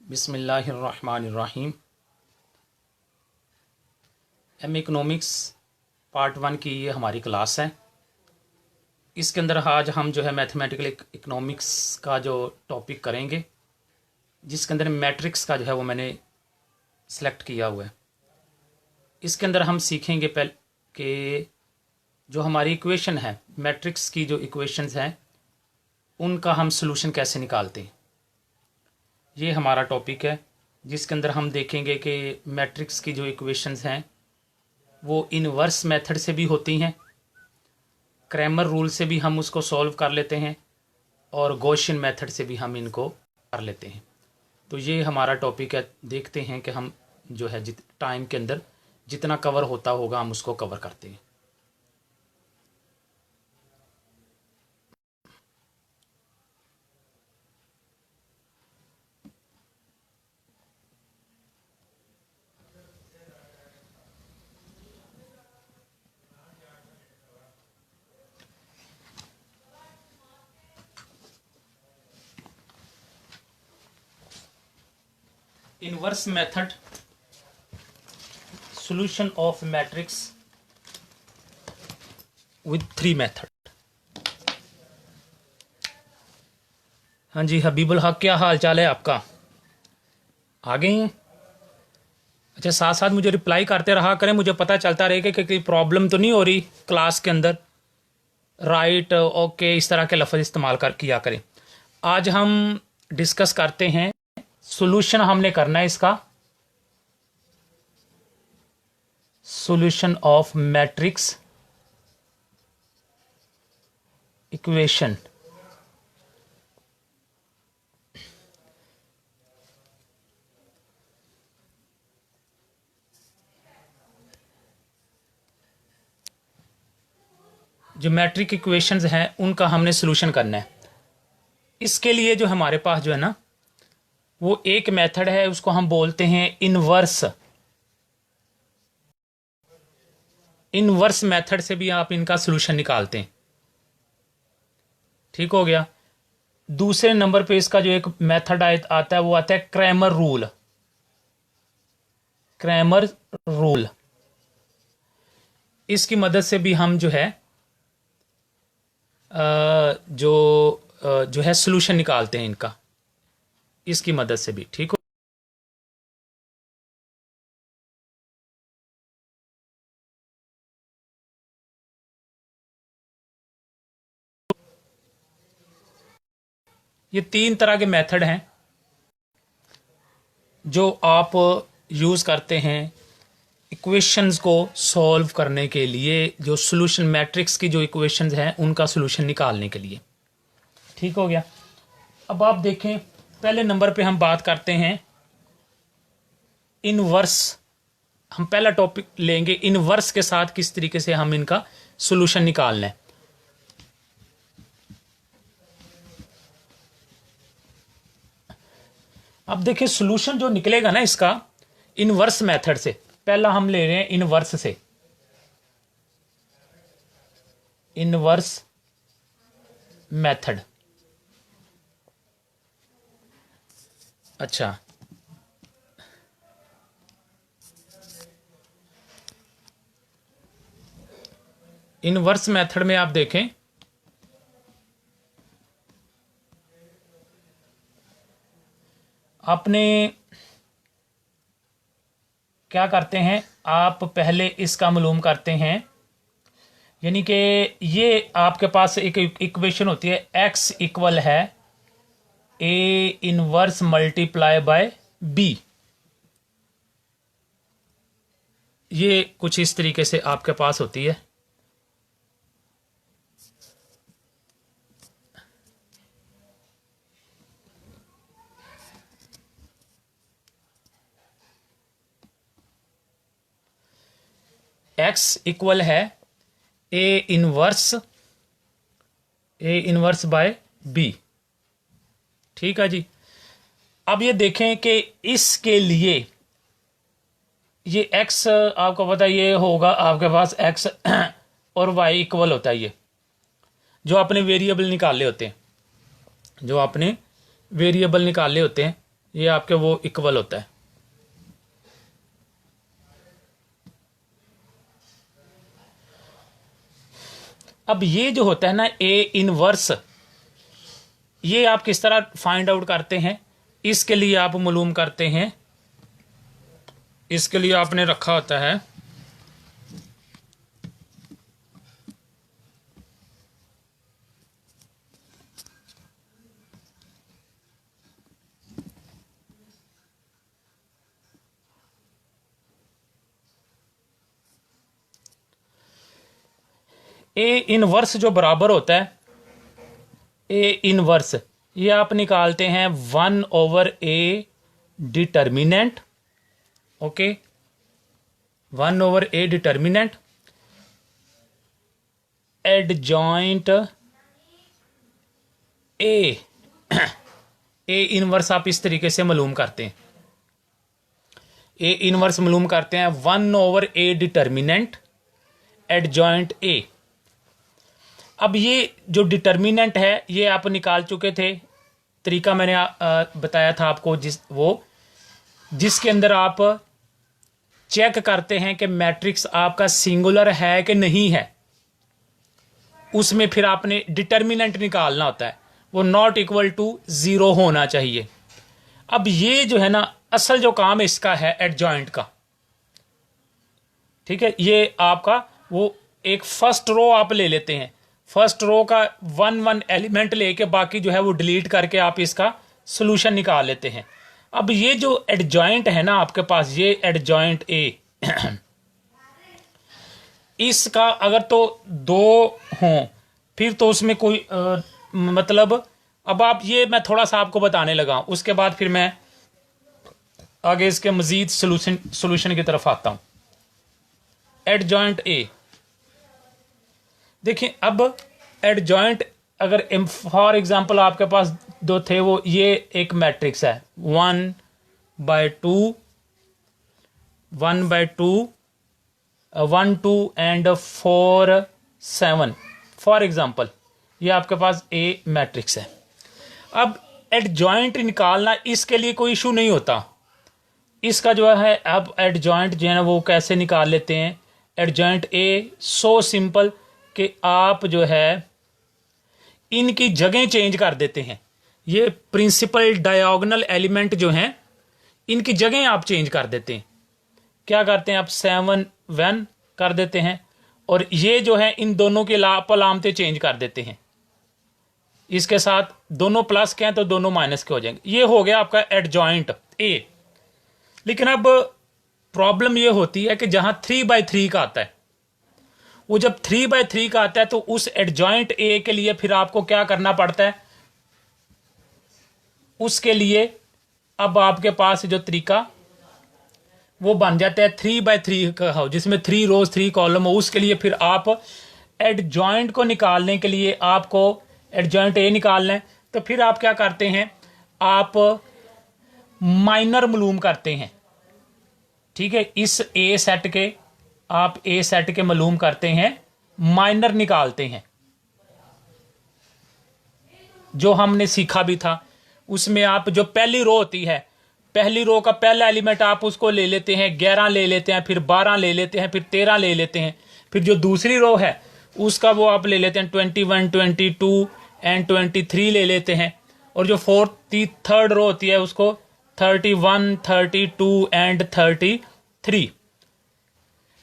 बिस्मिल्लाहिर्रहमानिर्रहीम। M economics part 1 की ये हमारी क्लास है। इसके अंदर आज हम जो है मैथमेटिकल इकोनॉमिक्स का जो टॉपिक करेंगे, जिसके अंदर मैट्रिक्स का जो है वो मैंने सेलेक्ट किया हुआ है। इसके अंदर हम सीखेंगे पहले कि जो हमारी इक्वेशन है, मैट्रिक्स की जो इक्वेशंस हैं उनका हम सॉल्यूशन कैसे निकालते हैं। ये हमारा टॉपिक है, जिसके अंदर हम देखेंगे कि मैट्रिक्स की जो इक्वेशंस हैं वो इनवर्स मेथड से भी होती हैं, क्रैमर रूल से भी हम उसको सॉल्व कर लेते हैं और गॉसियन मेथड से भी हम इनको कर लेते हैं। तो ये हमारा टॉपिक है। देखते हैं कि हम जो है टाइम के अंदर जितना कवर होता होगा हम उसको कवर करते हैं। Inverse method, solution of matrix with 3 method. हाँ जी हबीबुल हक, क्या हाल चाल है आपका? आ गए हैं? अच्छा, साथ साथ मुझे रिप्लाई करते रहा करें, मुझे पता चलता रहे कि कोई प्रॉब्लम तो नहीं हो रही क्लास के अंदर। राइट, ओके, इस तरह के लफ्ज़ इस्तेमाल किया करें। आज हम डिस्कस करते हैं सॉल्यूशन, हमने करना है इसका सॉल्यूशन ऑफ मैट्रिक्स इक्वेशन। जो मैट्रिक इक्वेशंस हैं उनका हमने सॉल्यूशन करना है। इसके लिए जो हमारे पास जो है ना वो एक मेथड है, उसको हम बोलते हैं इनवर्स। इनवर्स मेथड से भी आप इनका सॉल्यूशन निकालते हैं। ठीक हो गया। दूसरे नंबर पे इसका जो एक मेथड आता है वो आता है क्रैमर रूल। क्रैमर रूल, इसकी मदद से भी हम जो है जो है सॉल्यूशन निकालते हैं इनका, इसकी मदद से भी। ठीक हो। ये 3 तरह के मेथड हैं जो आप यूज करते हैं इक्वेशंस को सॉल्व करने के लिए, जो सॉल्यूशन मैट्रिक्स की जो इक्वेशंस हैं उनका सॉल्यूशन निकालने के लिए। ठीक हो गया। अब आप देखें, पहले नंबर पे हम बात करते हैं इनवर्स। हम पहला टॉपिक लेंगे इनवर्स के साथ किस तरीके से हम इनका सॉल्यूशन निकालना है। अब देखिए सॉल्यूशन जो निकलेगा ना इसका इनवर्स मेथड से, पहला हम ले रहे हैं इनवर्स से। Inverse method. अच्छा, इनवर्स मेथड में आप देखें आपने क्या करते हैं, आप पहले इसका मालूम करते हैं, यानी कि ये आपके पास एक इक्वेशन होती है, x इक्वल है a inverse multiply by b। ये कुछ इस तरीके से आपके पास होती है। x इक्वल है a इनवर्स बाय b। ठीक है जी। अब ये देखें कि इसके लिए ये x आपको पता ये होगा आपके पास x और y इक्वल होता है। ये जो आपने वेरिएबल निकाले होते हैं, जो आपने वेरिएबल निकाले होते हैं, ये आपके वो इक्वल होता है। अब ये जो होता है ना ए इनवर्स, ये आप किस तरह फाइंड आउट करते हैं, इसके लिए आप मालूम करते हैं, इसके लिए आपने रखा होता है ए इनवर्स, जो बराबर होता है ए इनवर्स, ये आप निकालते हैं 1/a determinant. Okay, 1/a determinant adjoint A. A inverse आप इस तरीके से मालूम करते हैं, ए इनवर्स मालूम करते हैं 1/a डिटर्मिनेंट एडजॉइंट ए। अब ये जो डिटर्मिनेंट है ये आप निकाल चुके थे, तरीका मैंने बताया था आपको, जिसके अंदर आप चेक करते हैं कि मैट्रिक्स आपका सिंगुलर है कि नहीं है, उसमें फिर आपने डिटर्मिनेंट निकालना होता है, वो नॉट इक्वल टू 0 होना चाहिए। अब ये जो है ना असल जो काम इसका है एडजॉइंट का, ठीक है, ये आपका वो एक फर्स्ट रो आप ले लेते हैं, फर्स्ट रो का 1 एलिमेंट लेके बाकी जो है वो डिलीट करके आप इसका सोल्यूशन निकाल लेते हैं। अब ये जो एडजॉइंट है ना आपके पास, ये एडजॉइंट ए इसका अगर तो 2 हों फिर तो उसमें कोई मतलब, अब आप ये मैं थोड़ा सा आपको बताने लगा, उसके बाद फिर मैं आगे इसके मजीद सोल्यूशन की तरफ आता हूं। एडजॉइंट ए देखिए, अब एडजॉइंट अगर फॉर एग्जांपल आपके पास 2 थे, वो ये एक मैट्रिक्स है 1/2 1 2 एंड 4 7 फॉर एग्जांपल, ये आपके पास ए मैट्रिक्स है। अब एडजॉइंट निकालना इसके लिए कोई इशू नहीं होता, इसका जो है अब एडजॉइंट जो है ना वो कैसे निकाल लेते हैं। एडजॉइंट ए सो सिंपल कि आप जो है इनकी जगह चेंज कर देते हैं, ये प्रिंसिपल डायगोनल एलिमेंट जो हैं इनकी जगह आप चेंज कर देते हैं। क्या करते हैं आप 7 1 कर देते हैं, और ये जो है इन दोनों की अलामतें चेंज कर देते हैं, इसके साथ दोनों प्लस के हैं तो दोनों माइनस के हो जाएंगे। ये हो गया आपका एडजॉइंट ए। लेकिन अब प्रॉब्लम ये होती है कि जहां 3/3 का आता है, वो जब 3/3 का आता है तो उस एडजॉइंट ए के लिए फिर आपको क्या करना पड़ता है, उसके लिए अब आपके पास जो तरीका वो बन जाता है 3/3 का हो, जिसमें 3 रोज 3 कॉलम हो। उसके लिए फिर आप एडजॉइंट को निकालने के लिए आपको एडजॉइंट ए निकालना है, तो फिर आप क्या करते हैं, आप माइनर मालूम करते हैं, ठीक है। इस ए सेट के आप ए सेट के मालूम करते हैं, माइनर निकालते हैं, जो हमने सीखा भी था। उसमें आप जो पहली रो होती है, पहली रो का पहला एलिमेंट आप उसको ले लेते हैं, 11 ले लेते हैं, फिर 12 ले लेते हैं, फिर 13 ले लेते हैं। फिर जो दूसरी रो है उसका वो आप ले लेते हैं 21 22 एंड 23 ले लेते हैं। और जो थर्ड रो होती है उसको 31 32 एंड 33।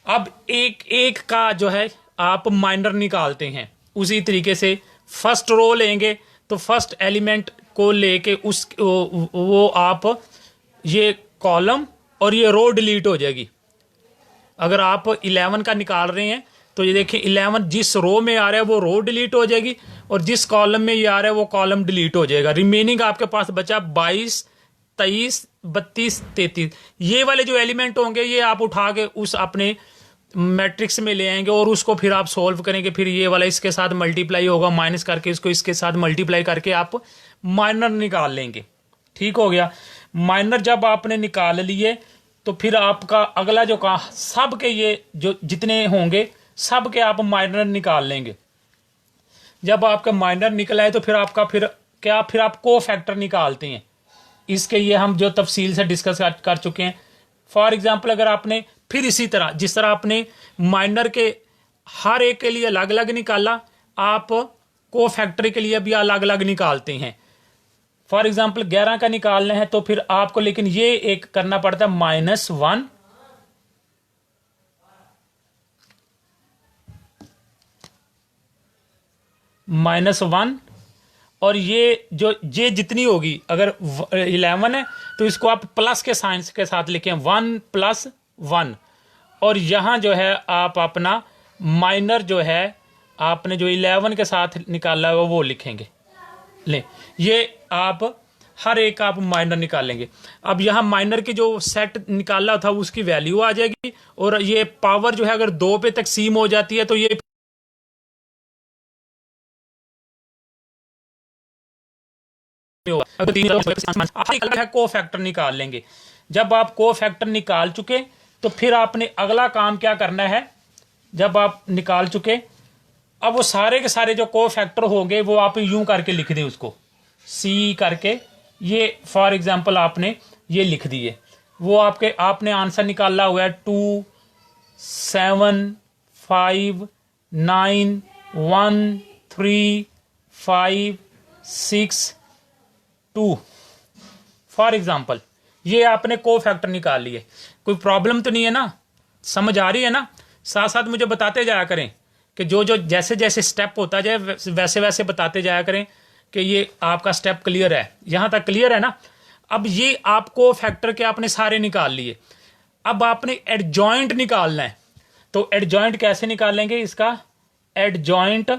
अब एक एक का जो है आप माइनर निकालते हैं। उसी तरीके से फर्स्ट रो लेंगे तो फर्स्ट एलिमेंट को लेके उस वो आप ये कॉलम और ये रो डिलीट हो जाएगी। अगर आप 11 का निकाल रहे हैं तो ये देखिए 11 जिस रो में आ रहा है वो रो डिलीट हो जाएगी, और जिस कॉलम में ये आ रहा है वो कॉलम डिलीट हो जाएगा। रिमेनिंग आपके पास बचा 22 23 32 33। ये वाले जो एलिमेंट होंगे ये आप उठा के उस अपने मैट्रिक्स में ले आएंगे और उसको फिर आप सॉल्व करेंगे। फिर ये वाला इसके साथ मल्टीप्लाई होगा, माइनस करके इसको इसके साथ मल्टीप्लाई करके आप माइनर निकाल लेंगे। ठीक हो गया। माइनर जब आपने निकाल लिए तो फिर आपका अगला जो कहा सब के ये जो जितने होंगे सब के आप माइनर निकाल लेंगे। जब आपका माइनर निकला है तो फिर आपका फिर क्या फिर आप को फैक्टर निकालते हैं। इसके ये हम जो तफसील से डिस्कस कर चुके हैं। फॉर एग्जांपल अगर आपने फिर इसी तरह जिस तरह आपने माइनर के हर एक के लिए अलग अलग निकाला, आप को फैक्टर के लिए भी अलग अलग निकालते हैं। फॉर एग्जांपल 11 का निकालना है तो फिर आपको लेकिन ये एक करना पड़ता है -1 -1, और ये जो जे जितनी होगी, अगर 11 है तो इसको आप प्लस के साइन के साथ लिखें 1 + 1, और यहां जो है आप अपना माइनर जो है आपने जो 11 के साथ निकाला है वो लिखेंगे। ले ये आप हर एक आप माइनर निकालेंगे। अब यहां माइनर की जो सेट निकाला था उसकी वैल्यू आ जाएगी, और ये पावर जो है अगर 2 पे तकसीम हो जाती है तो ये है को फैक्टर निकाल लेंगे। जब आप को फैक्टर निकाल चुके तो फिर आपने अगला काम क्या करना है, जब आप निकाल चुके अब वो सारे के सारे जो को फैक्टर होंगे वो आप यूं करके लिख दें, उसको सी करके, ये फॉर एग्जांपल आपने ये लिख दिए। वो आपके आपने आंसर निकाला हुआ है 2 7 5 9 1 3 5 6 2 फॉर एग्जाम्पल, ये आपने को फैक्टर निकाल लिए। कोई प्रॉब्लम तो नहीं है ना, समझ आ रही है ना? साथ साथ मुझे बताते जाया करें कि जो जो जैसे जैसे स्टेप होता जाए वैसे वैसे बताते जाया करें कि ये आपका स्टेप क्लियर है। यहां तक क्लियर है ना? अब ये आपको फैक्टर के आपने सारे निकाल लिए। अब आपने एडजॉइंट निकालना है, तो एडजॉइंट कैसे निकालेंगे? इसका एडजॉइंट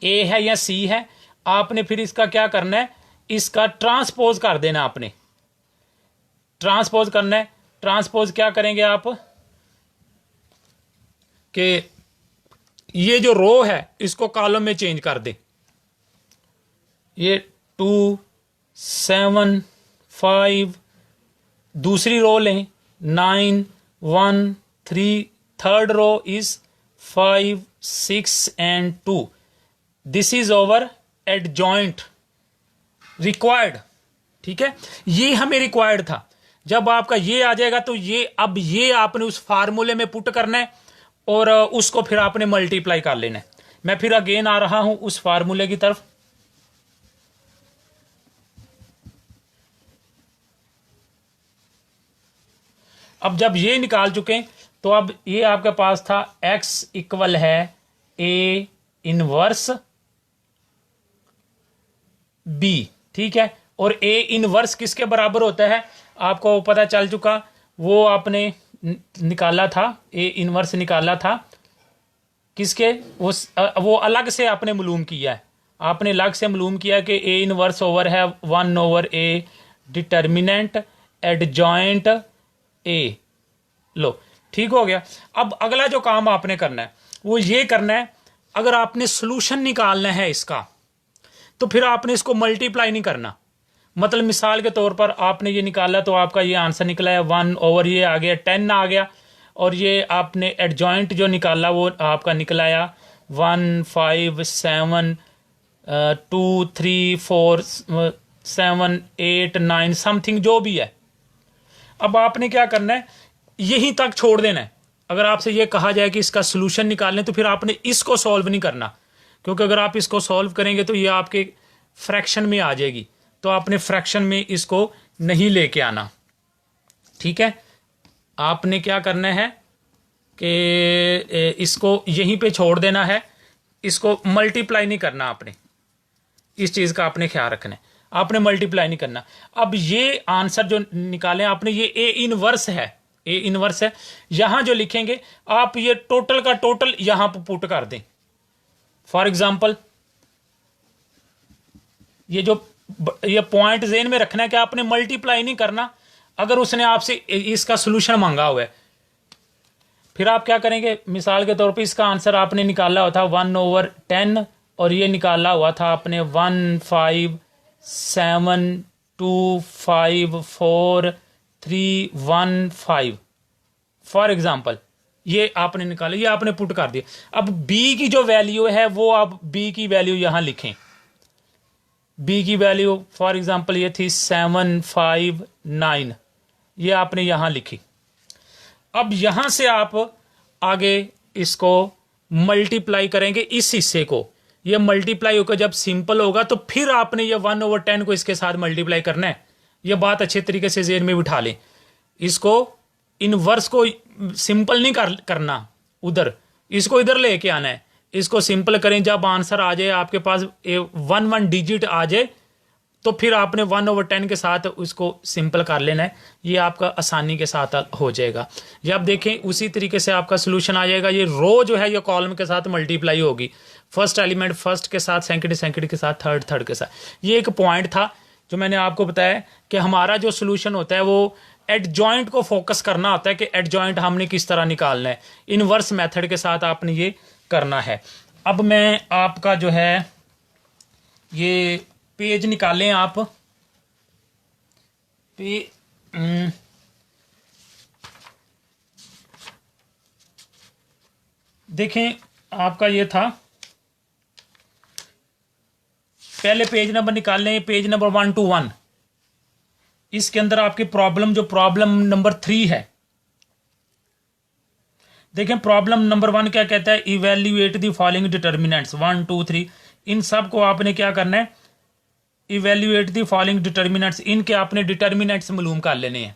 ए है या सी है, आपने फिर इसका क्या करना है, इसका ट्रांसपोज कर देना। आपने ट्रांसपोज करना है। ट्रांसपोज क्या करेंगे आप कि ये जो रो है इसको कॉलम में चेंज कर दें। ये 2 7 5, दूसरी रो लें 9 1 3, third row is 5 6 and 2। This is over adjoint required. ठीक है, ये हमें रिक्वायर्ड था। जब आपका ये आ जाएगा तो ये अब ये आपने उस फार्मूले में पुट करना है और उसको फिर आपने मल्टीप्लाई कर लेना है। मैं फिर अगेन आ रहा हूं उस फार्मूले की तरफ। अब जब ये निकाल चुके तो अब ये आपके पास था x इक्वल है a इनवर्स b। ठीक है, और a इनवर्स किसके बराबर होता है आपको पता चल चुका, वो आपने निकाला था, a इनवर्स निकाला था किसके, वो अलग से आपने मालूम किया है। आपने अलग से मालूम किया कि a इनवर्स ओवर है 1/a डिटर्मिनेंट एडजॉइंट a। लो ठीक हो गया। अब अगला जो काम आपने करना है वो ये करना है, अगर आपने सोल्यूशन निकालना है इसका तो फिर आपने इसको मल्टीप्लाई नहीं करना। मतलब मिसाल के तौर पर आपने ये निकाला तो आपका ये आंसर निकला है 1 ओवर ये आ गया 10 आ गया, और ये आपने एडजॉइंट जो निकाला वो आपका निकलाया 1 5 7 2 3 4 7 8 9 समथिंग जो भी है। अब आपने क्या करना है, यहीं तक छोड़ देना है। अगर आपसे ये कहा जाए कि इसका सोल्यूशन निकालने तो फिर आपने इसको सॉल्व नहीं करना, क्योंकि अगर आप इसको सॉल्व करेंगे तो ये आपके फ्रैक्शन में आ जाएगी, तो आपने फ्रैक्शन में इसको नहीं लेके आना। ठीक है, आपने क्या करना है कि इसको यहीं पे छोड़ देना है, इसको मल्टीप्लाई नहीं करना। आपने इस चीज का आपने ख्याल रखना है, आपने मल्टीप्लाई नहीं करना। अब ये आंसर जो निकाले आपने, ये ए इनवर्स है, ए इनवर्स है। यहां जो लिखेंगे आप ये टोटल का टोटल यहां पर पुट कर दें। फॉर एग्जाम्पल ये पॉइंट जेन में रखना है कि आपने मल्टीप्लाई नहीं करना। अगर उसने आपसे इसका सोल्यूशन मांगा हुआ है, फिर आप क्या करेंगे, मिसाल के तौर पे इसका आंसर आपने निकाला हुआ था 1/10 और ये निकाला हुआ था आपने 1 5 7 2 5 4 3 1 5। फॉर एग्जाम्पल ये आपने निकाला, ये आपने पुट कर दिया। अब b की जो वैल्यू है वो आप b की वैल्यू यहां लिखें। बी की वैल्यू फॉर एग्जांपल ये थी 759, ये आपने यहां लिखी। अब यहां से आप आगे इसको मल्टीप्लाई करेंगे इस हिस्से को, ये मल्टीप्लाई होकर जब सिंपल होगा तो फिर आपने ये 1/10 को इसके साथ मल्टीप्लाई करना है। ये बात अच्छे तरीके से जेहन में बिठा लें। इसको इनवर्स को सिंपल नहीं करना उधर, इसको इधर लेके आना है। इसको सिंपल करें, जब आंसर आ जाए आपके पास 1 डिजिट आ जाए तो फिर आपने 1/10 के साथ उसको सिंपल कर लेना है। ये आपका आसानी के साथ हो जाएगा। ये आप देखें उसी तरीके से आपका सोल्यूशन आ जाएगा। ये रो जो है ये कॉलम के साथ मल्टीप्लाई होगी, फर्स्ट एलिमेंट फर्स्ट के साथ, सेकंड के साथ, थर्ड के साथ। ये एक पॉइंट था जो मैंने आपको बताया कि हमारा जो सोल्यूशन होता है वो एडजॉइंट को फोकस करना होता है कि एडजॉइंट हमने किस तरह निकालना है। इनवर्स मेथड के साथ आपने ये करना है। अब मैं आपका जो है ये पेज निकालें आप देखें आपका ये था, पहले पेज नंबर निकाल लें, पेज नंबर 1 to 1। इसके अंदर आपकी प्रॉब्लम जो प्रॉब्लम नंबर 3 है, देखें प्रॉब्लम नंबर 1 क्या कहता है, इवेल्युएट द फॉलोइंग डिटर्मिनेंट्स 1 2 3। इन सब को आपने क्या करना है, इवेल्युएट द फॉलोइंग डिटर्मिनेंट्स, इनके आपने डिटर्मिनेंट्स मालूम कर लेने हैं।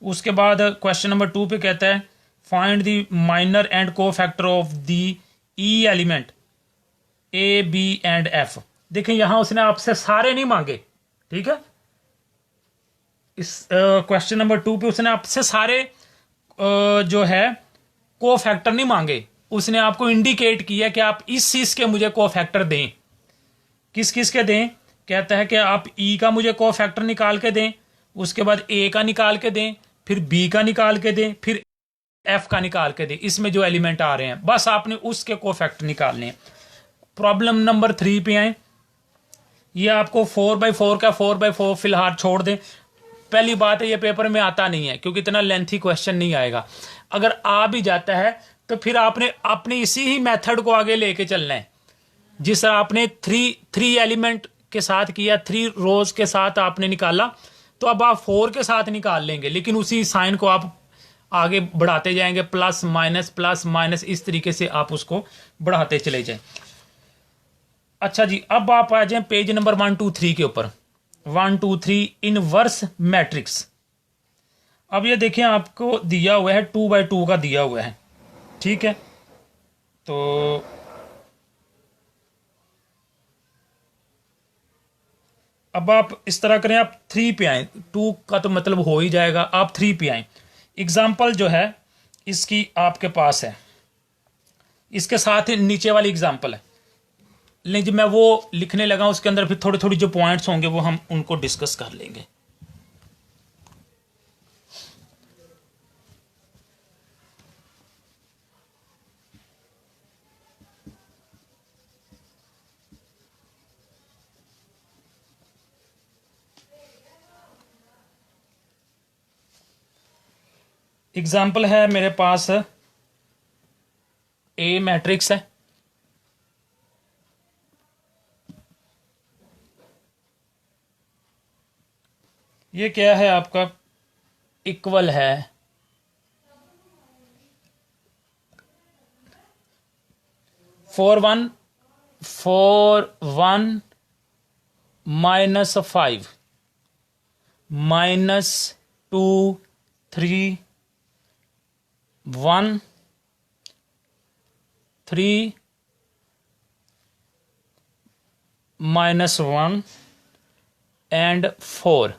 उसके बाद क्वेश्चन नंबर 2 पे कहता है find the minor and cofactor of the e element a b and f. देखें यहां उसने आपसे सारे नहीं मांगे, ठीक है। इस क्वेश्चन नंबर 2 पे उसने आपसे सारे जो है को फैक्टर नहीं मांगे, उसने आपको इंडिकेट किया कि आप इस चीज के मुझे को फैक्टर दें। किस किस के दें, कहता है कि आप ई का मुझे को फैक्टर निकाल के दें, उसके बाद ए का निकाल के दें, फिर बी का निकाल के दें, फिर एफ का निकाल के दें। इसमें जो एलिमेंट आ रहे हैं बस आपने उसके को फैक्टर निकालने हैं। प्रॉब्लम नंबर 3 पे आए, ये आपको 4/4 का 4/4 फिलहाल छोड़ दें। पहली बात है ये पेपर में आता नहीं है क्योंकि इतना लेंथी क्वेश्चन नहीं आएगा। अगर आ भी जाता है तो फिर आपने अपने इसी ही मेथड को आगे लेके चलना है। जिस तरह आपने थ्री एलिमेंट के साथ किया, 3 रोज के साथ आपने निकाला, तो अब आप 4 के साथ निकाल लेंगे, लेकिन उसी साइन को आप आगे बढ़ाते जाएंगे, प्लस माइनस इस तरीके से आप उसको बढ़ाते चले जाएं। अच्छा जी, अब आप आ जाए पेज नंबर 1 2 3 के ऊपर। 1 2 3 इनवर्स मैट्रिक्स। अब ये देखें आपको दिया हुआ है 2/2 का दिया हुआ है, ठीक है। तो अब आप इस तरह करें, आप 3 पे आए, 2 का तो मतलब हो ही जाएगा, आप 3 पे आए। एग्जाम्पल जो है इसकी आपके पास है, इसके साथ ही नीचे वाली एग्जाम्पल है, लेकिन जब मैं वो लिखने लगा उसके अंदर फिर थोड़ी थोड़ी जो पॉइंट्स होंगे वो हम उनको डिस्कस कर लेंगे। एग्जाम्पल है मेरे पास ए मैट्रिक्स है, ये क्या है आपका, इक्वल है 4 1 -5 -2 3 1 3 -1 एंड 4।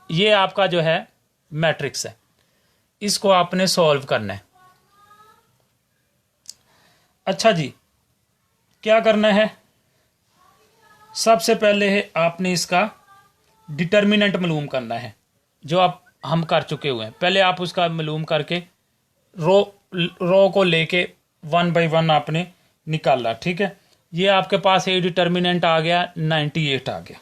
ये आपका जो है मैट्रिक्स है, इसको आपने सॉल्व करना है। अच्छा जी, क्या करना है, सबसे पहले है आपने इसका डिटर्मिनेंट मालूम करना है, जो आप हम कर चुके हुए हैं। पहले आप उसका मालूम करके रो को लेके 1 by 1 आपने निकाला, ठीक है। ये आपके पास ए डिटर्मिनेंट आ गया 98 आ गया,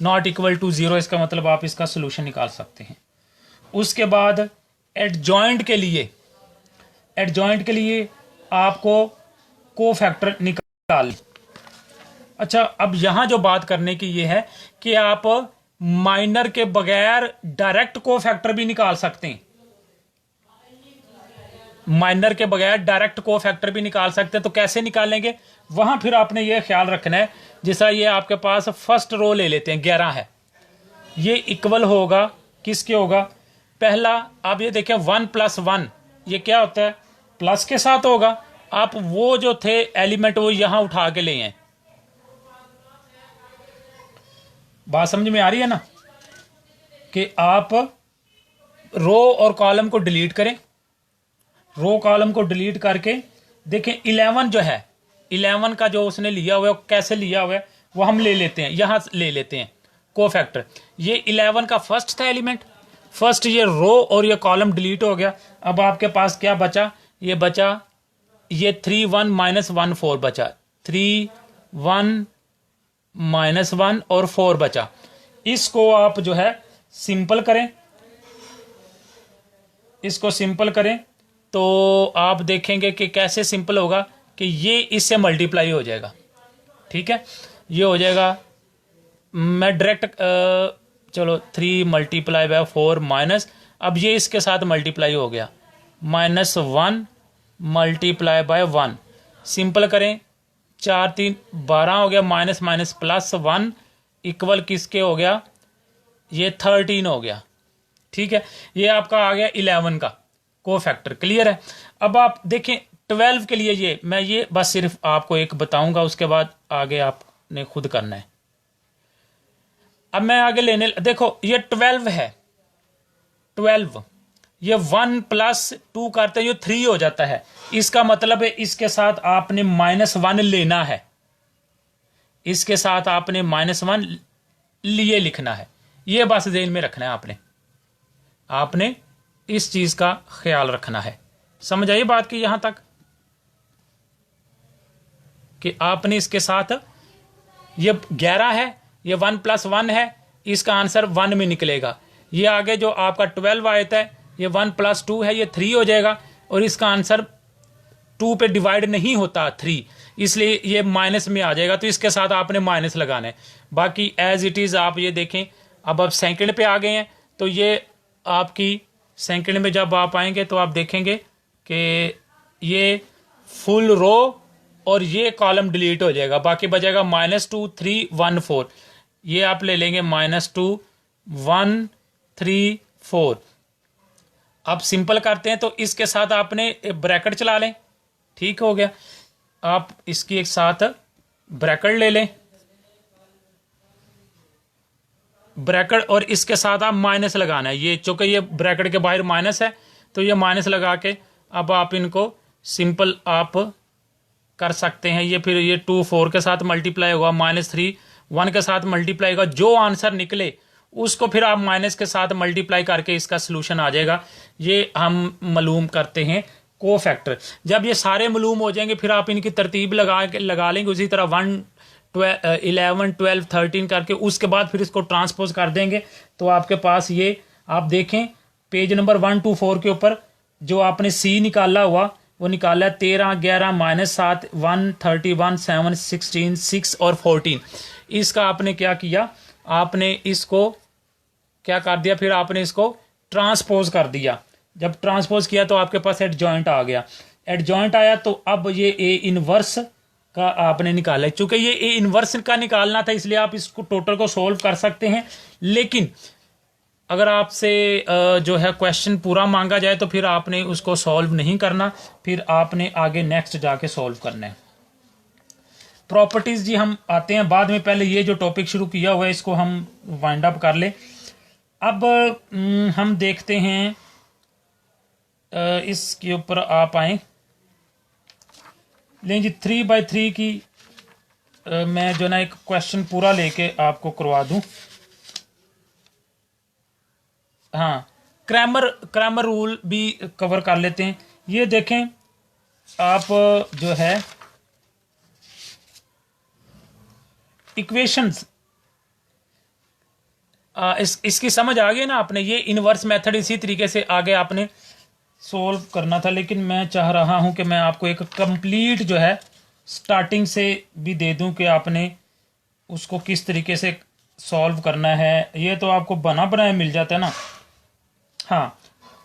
नॉट इक्वल टू 0, इसका मतलब आप इसका सोल्यूशन निकाल सकते हैं। उसके बाद एडजॉइंट के लिए आपको को फैक्टर निकाल, अच्छा, अब यहां जो बात करने की ये है कि आप माइनर के बगैर डायरेक्ट कोफैक्टर भी निकाल सकते हैं। माइनर के बगैर डायरेक्ट कोफैक्टर भी निकाल सकते हैं। तो कैसे निकालेंगे, वहां फिर आपने ये ख्याल रखना है, जैसा ये आपके पास फर्स्ट रो ले लेते हैं 11 है, ये इक्वल होगा किसके होगा, पहला आप ये देखें 1 + 1 ये क्या होता है, प्लस के साथ होगा। आप वो जो थे एलिमेंट वो यहां उठा के ले आए। बात समझ में आ रही है ना, कि आप रो और कॉलम को डिलीट करें, रो कॉलम को डिलीट करके देखें 11 जो है, 11 का जो उसने लिया हुआ है कैसे लिया हुआ है वो हम ले लेते हैं, यहां ले लेते हैं कोफैक्टर। ये 11 का फर्स्ट था एलिमेंट, फर्स्ट ये रो और ये कॉलम डिलीट हो गया। अब आपके पास क्या बचा, ये बचा ये 3 1 -1 4 बचा, 3 1 -1 और 4 बचा। इसको आप जो है सिंपल करें, इसको सिंपल करें तो आप देखेंगे कि कैसे सिंपल होगा, कि ये इससे मल्टीप्लाई हो जाएगा। ठीक है, ये हो जाएगा, मैं डायरेक्ट चलो 3 × 4 माइनस, अब ये इसके साथ मल्टीप्लाई हो गया, -1 × 1 सिंपल करें, 4 3 12 हो गया, माइनस माइनस प्लस 1 इक्वल किसके हो गया, ये 13 हो गया। ठीक है, ये आपका आ गया 11 का कोफैक्टर। क्लियर है। अब आप देखें 12 के लिए ये मैं ये बस सिर्फ आपको एक बताऊंगा, उसके बाद आगे आपने खुद करना है। अब मैं आगे लेने, देखो ये 12 है, 12 ये 1 + 2 करते हैं, ये 3 हो जाता है। इसका मतलब है इसके साथ आपने -1 लेना है, इसके साथ आपने -1 लिए लिखना है। ये बस ध्यान में रखना है आपने इस चीज का ख्याल रखना है। समझ आई बात की यहां तक, कि आपने इसके साथ ये 11 है, ये 1 + 1 है, इसका आंसर 1 में निकलेगा। ये आगे जो आपका 12 आयता है, ये 1 + 2 है, ये 3 हो जाएगा, और इसका आंसर 2 पे डिवाइड नहीं होता 3, इसलिए ये माइनस में आ जाएगा। तो इसके साथ आपने माइनस लगाना है। बाकी एज इट इज आप ये देखें, अब आप सेकंड पे आ गए हैं, तो ये आपकी सेकंड में जब आप आएंगे तो आप देखेंगे कि ये फुल रो और ये कॉलम डिलीट हो जाएगा, बाकी बचेगा -2 3 1 4। ये आप ले लेंगे -2 1 3 4। अब सिंपल करते हैं, तो इसके साथ आपने ब्रैकेट चला लें। ठीक हो गया, आप इसकी एक साथ ब्रैकेट ले लें, ब्रैकेट, और इसके साथ आप माइनस लगाना है। ये चूंकि ये ब्रैकेट के बाहर माइनस है, तो ये माइनस लगा के अब आप इनको सिंपल आप कर सकते हैं। ये फिर ये 2 4 के साथ मल्टीप्लाई होगा, -3 1 के साथ मल्टीप्लाई होगा, जो आंसर निकले उसको फिर आप माइनस के साथ मल्टीप्लाई करके इसका सोल्यूशन आ जाएगा। ये हम मालूम करते हैं कोफैक्टर। जब ये सारे मालूम हो जाएंगे, फिर आप इनकी तरतीब लगा लेंगे उसी तरह 1 11 12 13 करके, उसके बाद फिर इसको ट्रांसपोज कर देंगे। तो आपके पास ये आप देखें पेज नंबर 124 के ऊपर जो आपने सी निकाला हुआ वो निकाला 13 11 -7 1 31 7 16 6 और 14। इसका आपने क्या किया, आपने इसको क्या कर दिया, फिर आपने इसको ट्रांसपोज कर दिया। जब ट्रांसपोज किया तो आपके पास एडजॉइंट आ गया, एडजॉइंट आया तो अब ये ए इनवर्स का आपने निकाला। चूंकि ये ए इनवर्स का निकालना था, इसलिए आप इसको टोटल को सोल्व कर सकते हैं। लेकिन अगर आपसे जो है क्वेश्चन पूरा मांगा जाए तो फिर आपने उसको सॉल्व नहीं करना, फिर आपने आगे नेक्स्ट जाके सॉल्व करना है। प्रॉपर्टीज जी हम आते हैं बाद में, पहले ये जो टॉपिक शुरू किया हुआ है इसको हम वाइंड अप कर ले। अब हम देखते हैं इसके ऊपर आप आए लें जी 3/3 की मैं जो ना एक क्वेश्चन पूरा लेके आपको करवा दूं। हाँ, क्रैमर रूल भी कवर कर लेते हैं। ये देखें आप जो है इक्वेशंस इसकी समझ आ गई ना आपने। ये इनवर्स मेथड इसी तरीके से आगे आपने सोल्व करना था, लेकिन मैं चाह रहा हूं कि मैं आपको एक कंप्लीट जो है स्टार्टिंग से भी दे दूं कि आपने उसको किस तरीके से सॉल्व करना है ये तो आपको बना बनाया मिल जाता है ना। हाँ,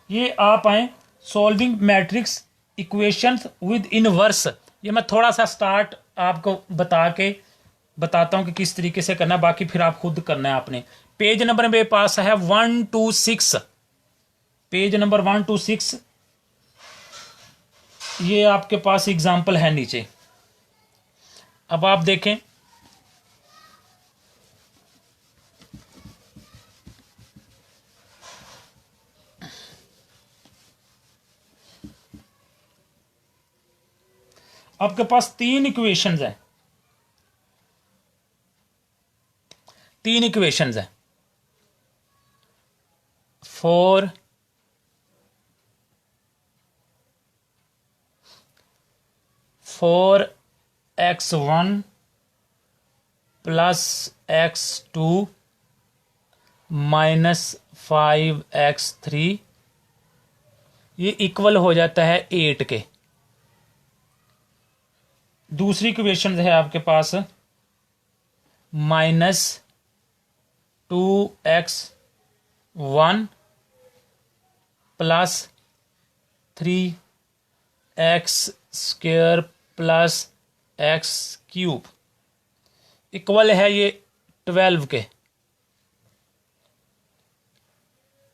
ये आप आए solving matrix equations with inverse. ये मैं थोड़ा सा स्टार्ट आपको बताता हूँ कि किस तरीके से करना है, बाकी फिर आप खुद करना है आपने। पेज नंबर मेरे पास है 126, पेज नंबर 126, ये आपके पास एग्जाम्पल है नीचे। अब आप देखें, आपके पास तीन इक्वेशंस हैं, तीन इक्वेशंस हैं। 4x1 plus x2 minus 5x3 ये इक्वल हो जाता है 8 के। दूसरी इक्वेशन है आपके पास -2x1 plus 3x² plus x³ equal है ये 12 के।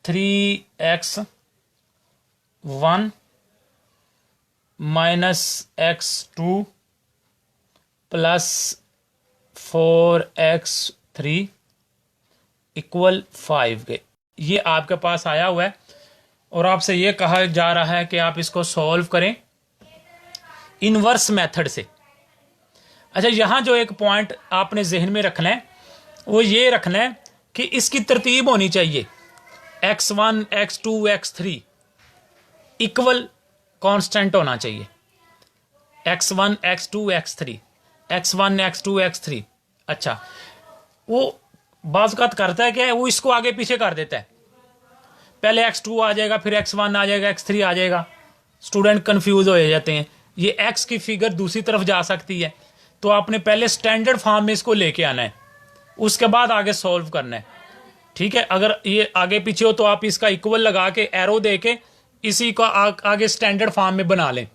3x1 minus x2 plus 4x3 equal 5 के। ये आपके पास आया हुआ है और आपसे ये कहा जा रहा है कि आप इसको सॉल्व करें इनवर्स मेथड से। अच्छा, यहां जो एक पॉइंट आपने जहन में रखना है वो ये रखना है कि इसकी तरतीब होनी चाहिए। x1 x2 x3 equal constant होना चाहिए। x1 x2 x3 x1 x2 x3। अच्छा, वो बाज़ करता है क्या, वो इसको आगे पीछे कर देता है। पहले x2 आ जाएगा, फिर x1 आ जाएगा, x3 आ जाएगा। स्टूडेंट कंफ्यूज हो जाते हैं, ये x की फिगर दूसरी तरफ जा सकती है, तो आपने पहले स्टैंडर्ड फॉर्म में इसको लेके आना है, उसके बाद आगे सॉल्व करना है। ठीक है, अगर ये आगे पीछे हो तो आप इसका इक्वल लगा के एरो दे के इसी को आगे स्टैंडर्ड फॉर्म में बना लें।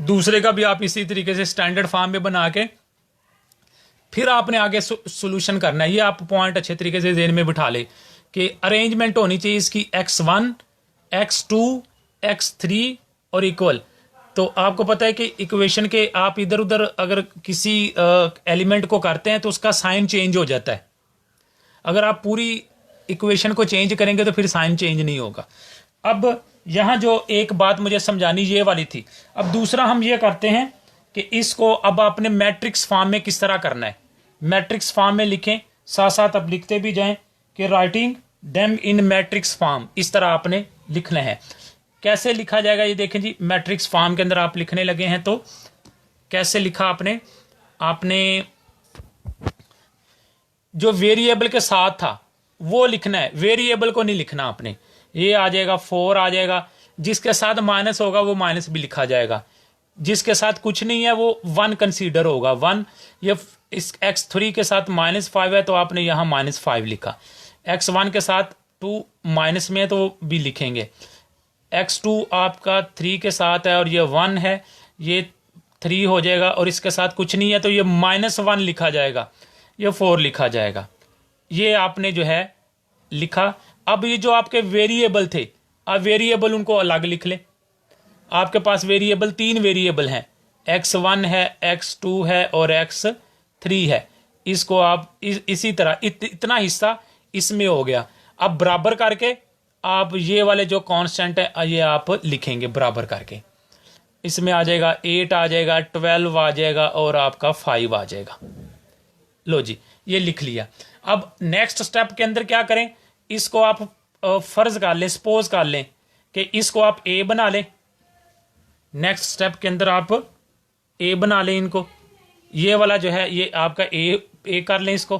दूसरे का भी आप इसी तरीके से स्टैंडर्ड फॉर्म में बना के फिर आपने आगे सॉल्यूशन करना है। ये आप पॉइंट अच्छे तरीके से ज़हन में बिठा ले कि अरेंजमेंट होनी चाहिए इसकी x1 x2 x3 और इक्वल। तो आपको पता है कि इक्वेशन के आप इधर उधर अगर किसी एलिमेंट को करते हैं तो उसका साइन चेंज हो जाता है। अगर आप पूरी इक्वेशन को चेंज करेंगे तो फिर साइन चेंज नहीं होगा। अब यहां जो एक बात मुझे समझानी ये वाली थी। अब दूसरा हम ये करते हैं कि इसको अब आपने मैट्रिक्स फॉर्म में किस तरह करना है, मैट्रिक्स फॉर्म में लिखें, साथ साथ अब लिखते भी जाएं कि writing them in matrix form, इस तरह आपने लिखना है। कैसे लिखा जाएगा ये देखें जी, मैट्रिक्स फॉर्म के अंदर आप लिखने लगे हैं तो कैसे लिखा आपने जो वेरिएबल के साथ था वो लिखना है, वेरिएबल को नहीं लिखना आपने। ये आ जाएगा 4 आ जाएगा, जिसके साथ माइनस होगा वो माइनस भी लिखा जाएगा, जिसके साथ कुछ नहीं है वो 1 कंसीडर होगा 1। ये इस x3 के साथ -5 है तो आपने यहाँ -5 लिखा। x1 के साथ 2 माइनस में है तो भी लिखेंगे। x2 आपका 3 के साथ है और ये 1 है, ये 3 हो जाएगा, और इसके साथ कुछ नहीं है तो ये -1 लिखा जाएगा, ये 4 लिखा जाएगा। ये आपने जो है लिखा। अब ये जो आपके वेरिएबल थे, अब वेरिएबल उनको अलग लिख ले। आपके पास वेरिएबल 3 वेरिएबल हैं, x1 है, x2 है और x3 है। इसको आप इसी तरह इतना हिस्सा इसमें हो गया। अब बराबर करके आप ये वाले जो कांस्टेंट है ये आप लिखेंगे बराबर करके। इसमें आ जाएगा 8 आ जाएगा, 12 आ जाएगा और आपका 5 आ जाएगा। लो जी, ये लिख लिया। अब नेक्स्ट स्टेप के अंदर क्या करें, इसको आप फर्ज कर लें, सपोज कर लें कि इसको आप ए बना लें। नेक्स्ट स्टेप के अंदर आप ए बना लें इनको। ये वाला जो है ये आपका ए कर लें इसको।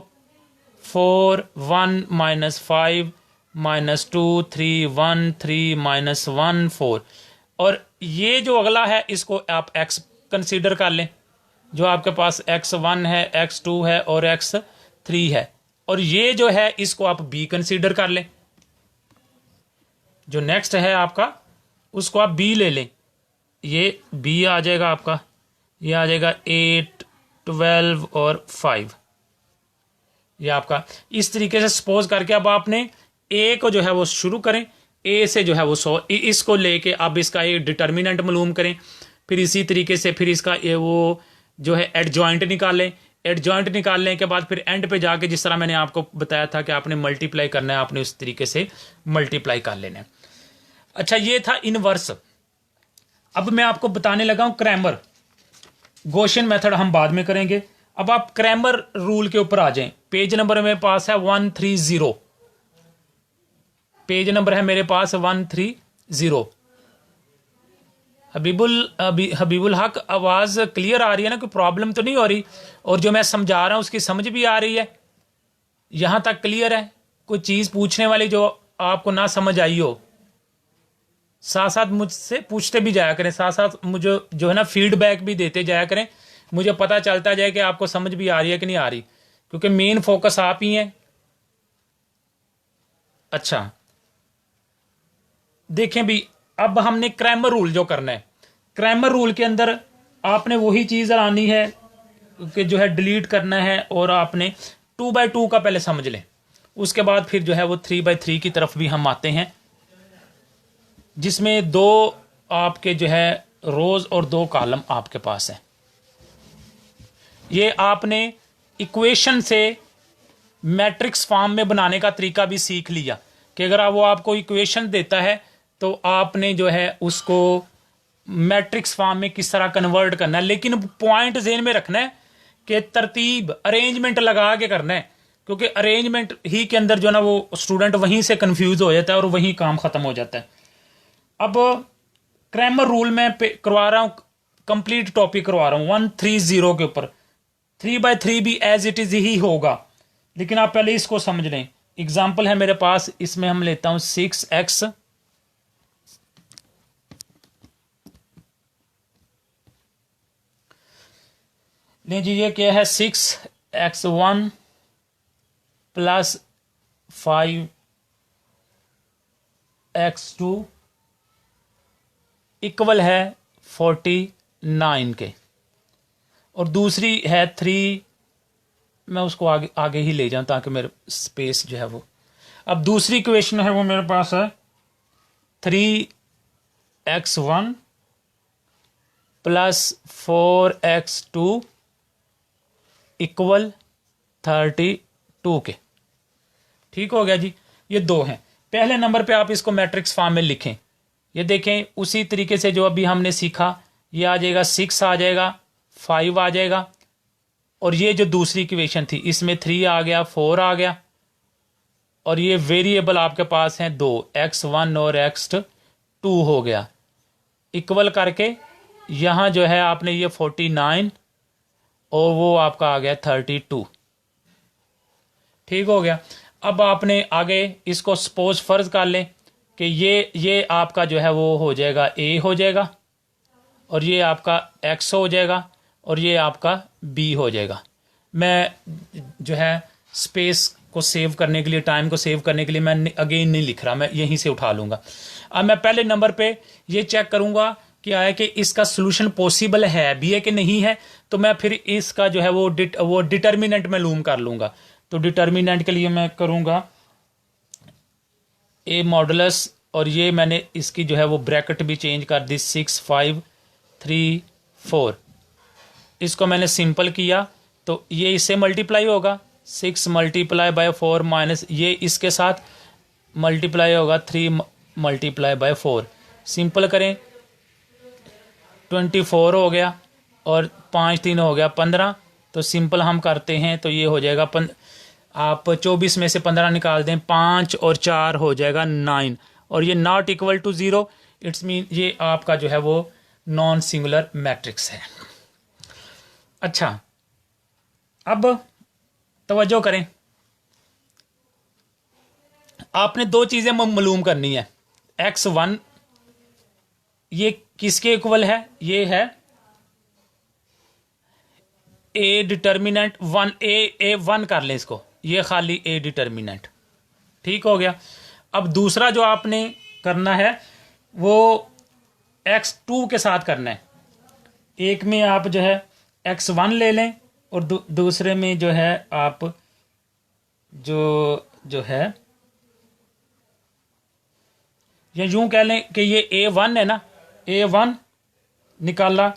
4 1 -5 -2 3 1 3 -1 4। और ये जो अगला है इसको आप x कंसीडर कर लें। जो आपके पास x1 है, x2 है और x3 है, और ये जो है इसको आप b कंसीडर कर लें। जो नेक्स्ट है आपका उसको आप b ले लें, ये b आ जाएगा आपका, ये आ जाएगा 8, 12 और 5, ये आपका। इस तरीके से सपोज करके अब आपने a को जो है वो शुरू करें, a से जो है वो 100, इसको लेके अब इसका एक डिटर्मिनेंट मालूम करें, फिर इसी तरीके से फिर इसका ये वो जो है एडजॉइंट निकालें। एडजॉइंट निकालने के बाद फिर एंड पे जाके जिस तरह मैंने आपको बताया था कि आपने मल्टीप्लाई करना है, आपने उस तरीके से मल्टीप्लाई कर लेना है। अच्छा, ये था इनवर्स। अब मैं आपको बताने लगा हूं क्रैमर। गॉसियन मेथड हम बाद में करेंगे। अब आप क्रैमर रूल के ऊपर आ जाएं। पेज नंबर मेरे पास है 130, पेज नंबर है मेरे पास 130। हबीबुल हक, आवाज क्लियर आ रही है ना? कोई प्रॉब्लम तो नहीं हो रही? और जो मैं समझा रहा हूं उसकी समझ भी आ रही है? यहां तक क्लियर है? कोई चीज पूछने वाली जो आपको ना समझ आई हो, साथ साथ मुझसे पूछते भी जाया करें, साथ साथ मुझे जो है ना फीडबैक भी देते जाया करें, मुझे पता चलता जाए कि आपको समझ भी आ रही है कि नहीं आ रही, क्योंकि मेन फोकस आप ही हैं। अच्छा, देखें भी, अब हमने क्रैमर रूल जो करना है, क्रैमर रूल के अंदर आपने वही चीज लानी है कि जो है डिलीट करना है, और आपने 2/2 का पहले समझ लें, उसके बाद फिर जो है वो 3/3 की तरफ भी हम आते हैं, जिसमें 2 आपके जो है रोज और 2 कॉलम आपके पास है। ये आपने इक्वेशन से मैट्रिक्स फॉर्म में बनाने का तरीका भी सीख लिया कि अगर वो आपको इक्वेशन देता है तो आपने जो है उसको मैट्रिक्स फॉर्म में किस तरह कन्वर्ट करना है। लेकिन पॉइंट ज़हन में रखना है कि तरतीब, अरेंजमेंट लगा के करना है, क्योंकि अरेंजमेंट ही के अंदर जो ना वो स्टूडेंट वहीं से कंफ्यूज हो जाता है और वहीं काम खत्म हो जाता है। अब क्रैमर रूल में करवा रहा हूं, कंप्लीट टॉपिक करवा रहा हूं 130 के ऊपर। 3/3 भी एज इट इज ही होगा, लेकिन आप पहले इसको समझ लें। एग्जाम्पल है मेरे पास, इसमें हम लेता हूं 6x लीजिए, क्या है 6x1 प्लस 5x2 इक्वल है 49 के, और दूसरी है 3, मैं उसको आगे आगे ही ले जाऊं ताकि मेरे स्पेस जो है वो। अब दूसरी इक्वेशन है वो मेरे पास है 3x1 प्लस 4x2 इक्वल 32 के। ठीक हो गया जी, ये 2 हैं। पहले नंबर पे आप इसको मैट्रिक्स फॉर्म में लिखें। ये देखें उसी तरीके से जो अभी हमने सीखा, ये आ जाएगा 6 आ जाएगा, 5 आ जाएगा, और ये जो दूसरी इक्वेशन थी इसमें 3 आ गया, 4 आ गया, और ये वेरिएबल आपके पास हैं 2, x1 और x2 हो गया। इक्वल करके यहाँ जो है आपने ये 49 और वो आपका आ गया 32। ठीक हो गया। अब आपने आगे इसको सपोज फर्ज कर लें कि ये आपका जो है वो हो जाएगा a हो जाएगा, और ये आपका x हो जाएगा, और ये आपका b हो जाएगा। मैं जो है स्पेस को सेव करने के लिए, टाइम को सेव करने के लिए मैं अगेन नहीं लिख रहा, मैं यहीं से उठा लूँगा। अब मैं पहले नंबर पे ये चेक करूँगा क्या है कि इसका सोल्यूशन पॉसिबल है भी है कि नहीं है, तो मैं फिर इसका जो है वो डिटर्मिनेंट में लूम कर लूँगा। तो डिटर्मिनेंट के लिए मैं करूँगा a मॉडुलस, और ये मैंने इसकी जो है वो ब्रैकेट भी चेंज कर दी, 6, 5, 3, 4। इसको मैंने सिंपल किया तो ये इससे मल्टीप्लाई होगा, 6 मल्टीप्लाई बाय 4 माइनस ये इसके साथ मल्टीप्लाई होगा 3 मल्टीप्लाई बाय 4। सिंपल करें 24 हो गया, और 5 3 हो गया 15। तो सिंपल हम करते हैं तो ये हो जाएगा आप 24 में से 15 निकाल दें, 5 और 4 हो जाएगा 9, और ये not equal to 0, it's mean ये आपका जो है वो नॉन सिंगुलर मैट्रिक्स है। अच्छा, अब तवज्जो करें, आपने 2 चीजें मालूम करनी है। x1 ये किसके इक्वल है? ये है ए डिटर्मिनेंट वन, ए वन कर लें इसको, ये खाली ए डिटर्मिनेंट, ठीक हो गया। अब दूसरा जो आपने करना है वो x2 के साथ करना है। एक में आप जो है x1 ले लें और दूसरे में जो है आप जो है या यूं कह लें कि ये a1 है ना, a1 निकाला,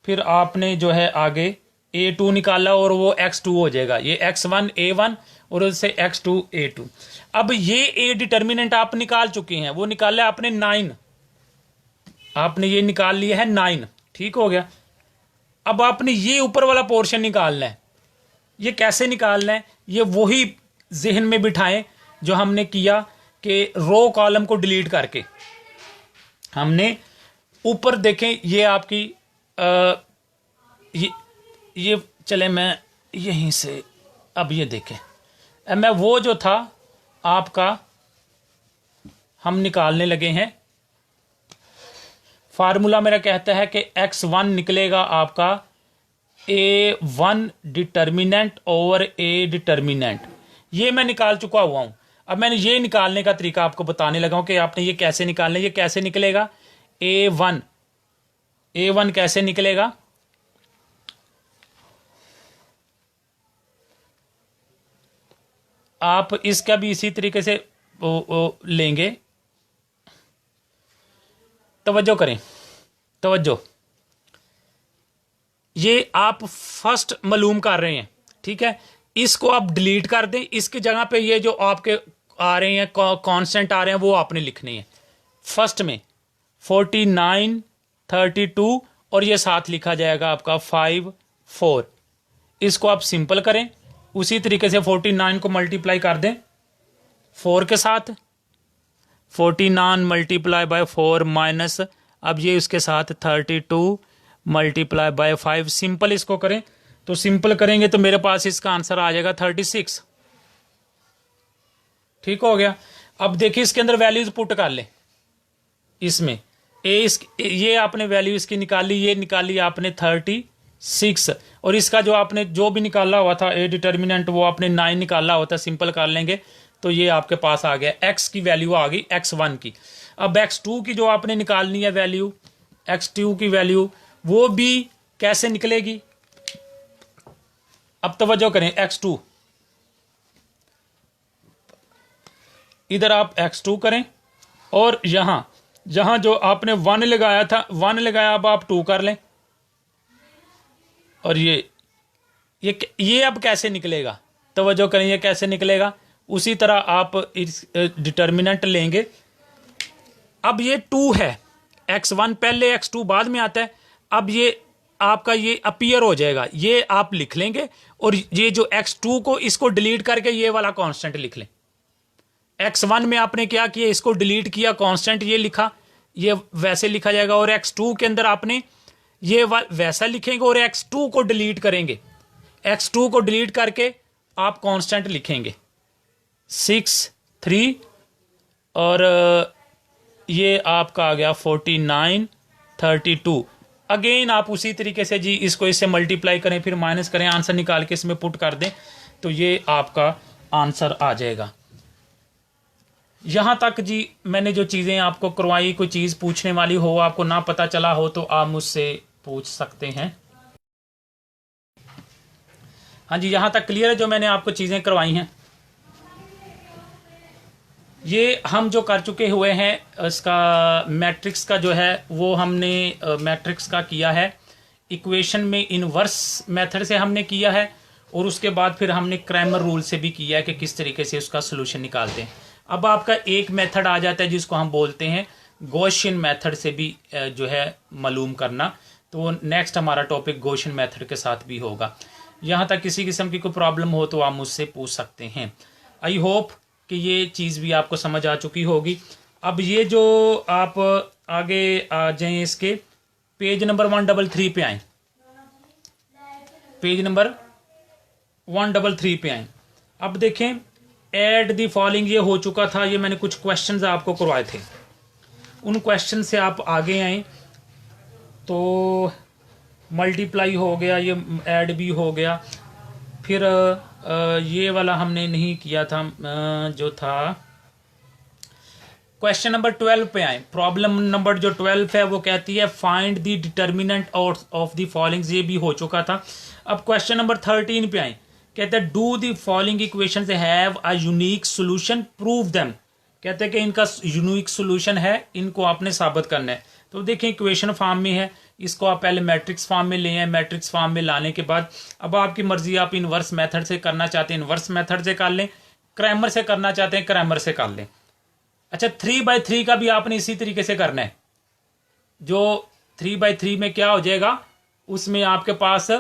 फिर आपने जो है आगे a2 निकाला और वो x2 हो जाएगा। ये x1 a1 और उससे x2 a2। अब ये a डिटर्मिनेंट आप निकाल चुके हैं, वो निकाला आपने 9, आपने ये निकाल लिया है 9, ठीक हो गया। अब आपने ये ऊपर वाला पोर्शन निकालना है। ये कैसे निकालना है, ये वही जहन में बिठाएं जो हमने किया कि रो कॉलम को डिलीट करके हमने ऊपर देखें ये आपकी ये चले मैं यहीं से, अब ये देखें, अब मैं वो जो था आपका हम निकालने लगे हैं। फार्मूला मेरा कहता है कि x1 निकलेगा आपका a1 determinant over a determinant, ये मैं निकाल चुका हुआ हूं। अब मैंने ये निकालने का तरीका आपको बताने लगा हूं कि आपने ये कैसे निकालना है। ये कैसे निकलेगा, a1 कैसे निकलेगा, आप इसका भी इसी तरीके से लेंगे। तवज्जो करें, तवज्जो, ये आप फर्स्ट मालूम कर रहे हैं, ठीक है। इसको आप डिलीट कर दें, इसकी जगह पे ये जो आपके आ रहे हैं कांस्टेंट आ रहे हैं वो आपने लिखने हैं। फर्स्ट में 49, 32 और ये साथ लिखा जाएगा आपका 5, 4। इसको आप सिंपल करें, उसी तरीके से 49 को मल्टीप्लाई कर दें 4 के साथ, 49 मल्टीप्लाई बाय 4 माइनस, अब ये उसके साथ 32 मल्टीप्लाई बाय 5। सिंपल इसको करें तो सिंपल करेंगे तो मेरे पास इसका आंसर आ जाएगा 36, ठीक हो गया। अब देखिए इसके अंदर वैल्यूज पुट कर लें, इसमें ये आपने वैल्यू इसकी निकाली, ये निकाली आपने 36 और इसका जो आपने जो भी निकाला हुआ था ए डिटर्मिनेंट वो आपने 9 निकाला हुआ था, सिंपल कर लेंगे तो ये आपके पास आ गया, x की वैल्यू आ गई x1 की। अब x2 की जो आपने निकालनी है वैल्यू, x2 की वैल्यू वो भी कैसे निकलेगी, अब तवज्जो करें, x2 इधर आप x2 करें और जहां जो आपने 1 लगाया था 1 लगाया, अब आप 2 कर लें और ये अब कैसे निकलेगा, तवज्जो करें, ये कैसे निकलेगा। उसी तरह आप इस डिटर्मिनेंट लेंगे। अब ये 2 है, x1 पहले x2 बाद में आता है। अब ये आपका ये अपीयर हो जाएगा, ये आप लिख लेंगे और ये जो x2 को इसको डिलीट करके ये वाला कांस्टेंट लिख लें। x1 में आपने क्या किया, इसको डिलीट किया, कांस्टेंट ये लिखा, ये वैसे लिखा जाएगा और x2 के अंदर आपने ये वैसा लिखेंगे और x2 को डिलीट करेंगे, x2 को डिलीट करके आप कांस्टेंट लिखेंगे 6, 3 और ये आपका आ गया 49, 32। अगेन आप उसी तरीके से जी इसको इससे मल्टीप्लाई करें, फिर माइनस करें, आंसर निकाल के इसमें पुट कर दें तो ये आपका आंसर आ जाएगा। यहां तक जी मैंने जो चीजें आपको करवाई, कोई चीज पूछने वाली हो, आपको ना पता चला हो तो आप मुझसे पूछ सकते हैं। हाँ जी, यहां तक क्लियर है जो मैंने आपको चीजें करवाई हैं। ये हम जो कर चुके हुए हैं इसका मैट्रिक्स का जो है वो हमने मैट्रिक्स का किया है, इक्वेशन में इनवर्स मेथड से हमने किया है और उसके बाद फिर हमने क्रैमर रूल से भी किया है कि किस तरीके से उसका सोल्यूशन निकालते हैं। अब आपका एक मेथड आ जाता है जिसको हम बोलते हैं गॉसियन मेथड से भी जो है मालूम करना। तो नेक्स्ट हमारा टॉपिक गॉसियन मेथड के साथ भी होगा। यहाँ तक किसी किस्म की कोई प्रॉब्लम हो तो आप मुझसे पूछ सकते हैं। आई होप कि ये चीज़ भी आपको समझ आ चुकी होगी। अब ये जो आप आगे आ जाएं, इसके पेज नंबर 133 पे आए, पेज नंबर 133 पे आए। अब देखें एड दी फॉलोइंग, ये हो चुका था, ये मैंने कुछ क्वेश्चंस आपको करवाए थे, उन क्वेश्चन से आप आगे आए। तो मल्टीप्लाई हो गया, ये ऐड भी हो गया। फिर ये वाला हमने नहीं किया था, जो था क्वेश्चन नंबर 12 पे आए। प्रॉब्लम नंबर जो 12 है वो कहती है find the determinant of the following, ये भी हो चुका था। अब क्वेश्चन नंबर 13 पे आए, कहते हैं do the following equations have a unique solution, prove them. कहते हैं कि इनका यूनिक सॉल्यूशन है, इनको आपने साबित करना है। तो देखिए इक्वेशन फॉर्म में है, इसको आप पहले मैट्रिक्स फॉर्म में ले आए। मैट्रिक्स फॉर्म में लाने के बाद अब आपकी मर्जी, आप इनवर्स मेथड से करना चाहते हैं इनवर्स मेथड से कर लें, क्रैमर से करना चाहते हैं क्रैमर से कर लें। अच्छा, 3/3 का भी आपने इसी तरीके से करना है। जो 3/3 में क्या हो जाएगा, उसमें आपके पास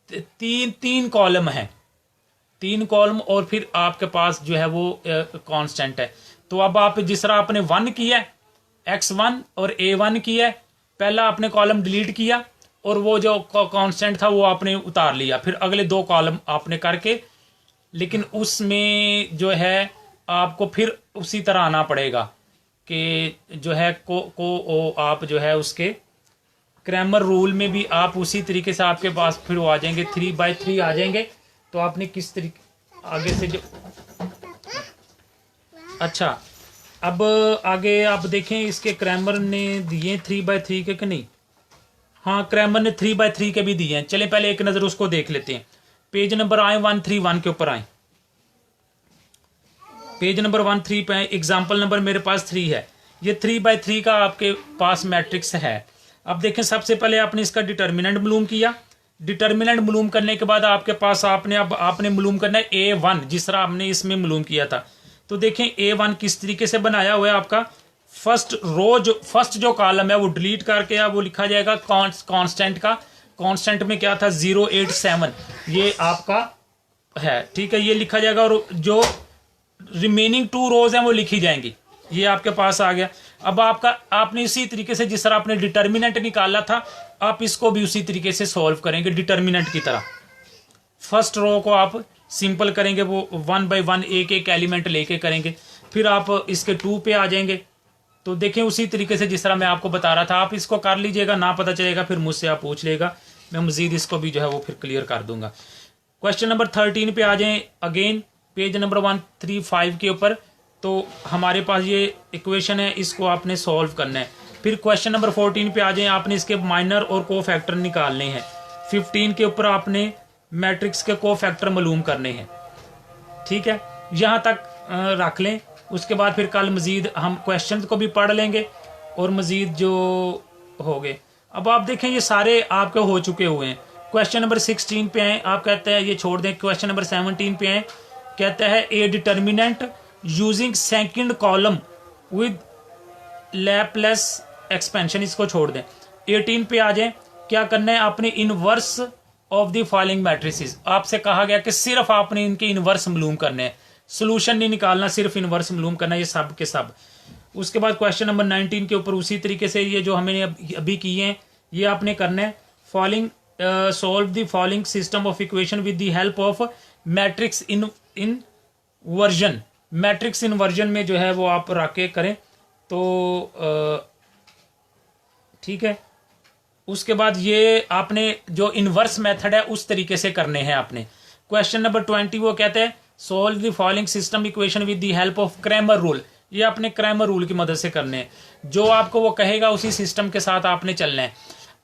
तीन कॉलम है, 3 कॉलम, और फिर आपके पास जो है वो कांस्टेंट है। तो अब आप जिस तरह आपने 1 किया है, x1 और a1 किया है, पहला आपने कॉलम डिलीट किया और वो जो कांस्टेंट था वो आपने उतार लिया, फिर अगले 2 कॉलम आपने करके, लेकिन उसमें जो है आपको फिर उसी तरह आना पड़ेगा कि जो है आप जो है उसके क्रैमर रूल में भी आप उसी तरीके से आपके पास फिर वो आ जाएंगे, 3/3 आ जाएंगे। तो आपने किस तरीके आगे से जो, अच्छा अब आगे आप देखें इसके क्रैमर ने दिए 3/3 के कि नहीं। हाँ, क्रैमर ने 3/3 के भी दिए हैं। चलें पहले एक नज़र उसको देख लेते हैं। पेज नंबर आए 131 के ऊपर आए, पेज नंबर 13 पे एग्जाम्पल नंबर मेरे पास 3 है। ये 3/3 का आपके पास मैट्रिक्स है। अब देखें सबसे पहले आपने इसका डिटर्मिनेंट मालूम किया। डिटर्मिनेंट मालूम करने के बाद आपके पास आपने मालूम करना है A1, जिस तरह आपने इसमें मालूम किया था। तो देखें A1 किस तरीके से बनाया हुआ है। आपका फर्स्ट जो कॉलम है वो डिलीट करके वो लिखा जाएगा कांस्टेंट का। कांस्टेंट में क्या था 087, ये आपका है, ठीक है, ये लिखा जाएगा। और जो रिमेनिंग 2 रोज हैं वो लिखी जाएंगी। ये आपके पास आ गया। अब आपने इसी तरीके से जिस तरह आपने डिटर्मिनेंट निकाला था, आप इसको भी उसी तरीके से सॉल्व करेंगे डिटर्मिनेंट की तरह। फर्स्ट रो को आप सिंपल करेंगे, वो 1 by 1 एक एलिमेंट लेके करेंगे। फिर आप इसके 2 पे आ जाएंगे। तो देखें उसी तरीके से जिस तरह मैं आपको बता रहा था, आप इसको कर लीजिएगा, ना पता चलेगा फिर मुझसे आप पूछ लेगा, मैं मजीद इसको भी जो है वो फिर क्लियर कर दूंगा। क्वेश्चन नंबर 13 पे आ जाएं, अगेन पेज नंबर 135 के ऊपर। तो हमारे पास ये इक्वेशन है, इसको आपने सॉल्व करना है। फिर क्वेश्चन नंबर 14 पे आ जाएं, आपने इसके माइनर और को फैक्टर निकालने हैं। 15 के ऊपर आपने मैट्रिक्स के को फैक्टर मालूम करने हैं। ठीक है, यहाँ तक रख लें। उसके बाद फिर कल मजीद हम क्वेश्चन को भी पढ़ लेंगे और मजीद जो हो गए। अब आप देखें ये सारे आपके हो चुके हुए हैं। क्वेश्चन नंबर 16 पे आए, आप कहते हैं ये छोड़ दें। क्वेश्चन नंबर 17 पे आए, कहता है ए determinant using second column with Laplace expansion, इसको छोड़ दें। 18 पे आ जाए, क्या करना है आपने inverse of the following matrices. आपसे कहा गया कि सिर्फ आपने इनके इनवर्स मालूम करने हैं, सोल्यूशन नहीं निकालना, सिर्फ इनवर्स मालूम करना, ये सब के सब। उसके बाद क्वेश्चन नंबर 19 के ऊपर उसी तरीके से ये जो हमने अभी किए हैं ये आपने करना है। Following solve the following system of equation with the help of matrix inversion. Matrix inversion में जो है वो आप रख के करें तो ठीक है। उसके बाद ये आपने जो इनवर्स मेथड है उस तरीके से करने हैं आपने। क्वेश्चन नंबर 20 वो कहते हैं solve the following system equation with the help of Cramer rule. ये आपने क्रैमर रूल की मदद से करने हैं, जो आपको वो कहेगा उसी सिस्टम के साथ आपने चलना है।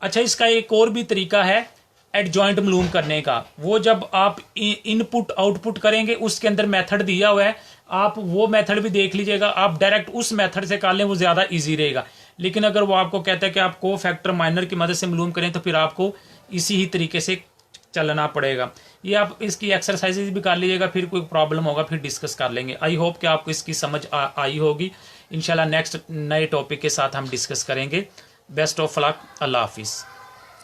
अच्छा, इसका एक और भी तरीका है एडजॉइंट मालूम करने का। वो जब आप इनपुट आउटपुट करेंगे उसके अंदर मेथड दिया हुआ है, आप वो मेथड भी देख लीजिएगा। आप डायरेक्ट उस मेथड से कर लें, वो ज़्यादा इजी रहेगा। लेकिन अगर वो आपको कहता है कि आप को फैक्टर माइनर की मदद से मालूम करें तो फिर आपको इसी ही तरीके से चलना पड़ेगा। ये आप इसकी एक्सरसाइजेज भी कर लीजिएगा, फिर कोई प्रॉब्लम होगा फिर डिस्कस कर लेंगे। आई होप कि आपको इसकी समझ आई होगी। इंशाल्लाह नेक्स्ट नए टॉपिक के साथ हम डिस्कस करेंगे। बेस्ट ऑफ लक, अल्लाह हाफिज़।